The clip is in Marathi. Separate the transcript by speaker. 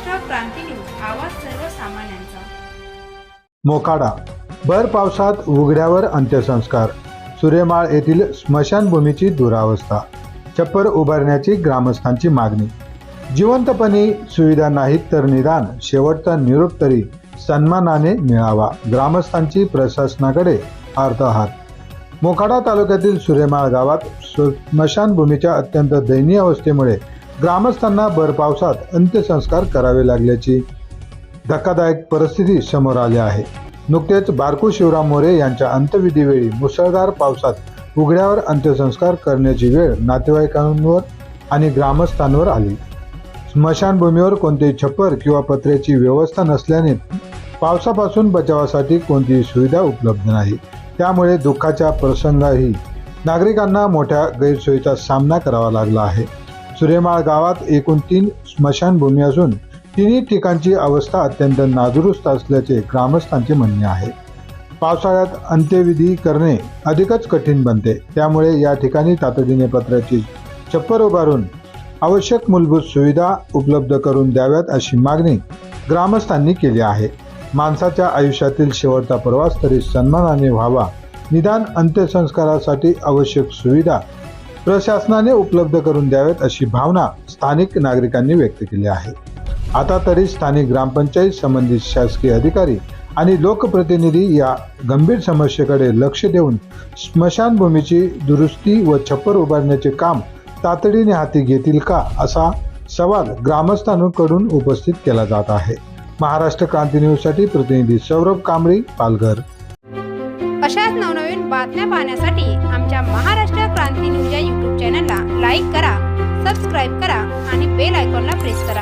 Speaker 1: महाराष्ट्र क्रांती न्यूज, आवाज सर्वसामान्यांचा।
Speaker 2: मोखाडा भर पावसात उघड्यावर अंत्यसंस्कार। सूर्यमाळ येथील स्मशानभूमीची दुरावस्था। छप्पर उभारण्याची ग्रामस्थांची मागणी। जिवंतपणी सुविधा नाहीत तर निदान शेवटचा निरोप तरी सन्मानाने मिळावा, ग्रामस्थांची प्रशासनाकडे आर्तहात। मोखाडा तालुक्यातील सूर्यमाळ गावात स्मशानभूमीच्या अत्यंत दयनीय अवस्थेमुळे ग्रामस्थांना भर पावसात अंत्यसंस्कार करावे लागल्याची धक्कादायक परिस्थिती समोर आली आहे। नुकतेच बारकू शिवराम मोरे यांच्या अंत्यविधीवेळी मुसळधार पावसात उघड्यावर अंत्यसंस्कार करण्याची वेळ नातेवाईकांवर आणि ग्रामस्थांवर आली। स्मशानभूमीवर कोणतेही छप्पर किंवा पत्र्याची व्यवस्था नसल्याने पावसापासून बचावासाठी कोणतीही सुविधा उपलब्ध नाही। त्यामुळे दुःखाच्या प्रसंगाही नागरिकांना मोठ्या गैरसोयीचा सामना करावा लागला आहे। सूर्यमाळ गावात एकूण 3 स्मशानभूमी असून तिन्ही ठिकाणची अवस्था अत्यंत नादुरुस्त असल्याचे ग्रामस्थांचे म्हणणे आहे। पावसाळ्यात अंत्यविधी करणे अधिकच कठीण बनते। त्यामुळे या ठिकाणी तातडीने पत्र्याची छप्पर उभारून आवश्यक मूलभूत सुविधा उपलब्ध करून द्याव्यात अशी मागणी ग्रामस्थांनी केली आहे। माणसाच्या आयुष्यातील शेवटचा प्रवास तरी सन्मानाने व्हावा, निदान अंत्यसंस्कारासाठी आवश्यक सुविधा प्रशासनाने उपलब्ध करून द्याव्यात अशी भावना स्थानिक नागरिकांनी व्यक्त केली आहे। आता तरी स्थानिक ग्रामपंचायत, संबंधित शासकीय अधिकारी आणि लोकप्रतिनिधी या गंभीर समस्येकडे लक्ष देऊन स्मशानभूमीची दुरुस्ती व छप्पर उभारण्याचे काम तातडीने हाती घेतील का, असा सवाल ग्रामस्थांकडून उपस्थित केला जात आहे। महाराष्ट्र क्रांती न्यूज साठी प्रतिनिधी सौरभ कांबळी, पालघर।
Speaker 1: अशाच नवनवीन बातम्या पाहण्यासाठी आमच्या महाराष्ट्र क्रांती न्यूज या YouTube चॅनलला लाईक करा, सबस्क्राईब करा आणि बेल आयकॉनला प्रेस करा।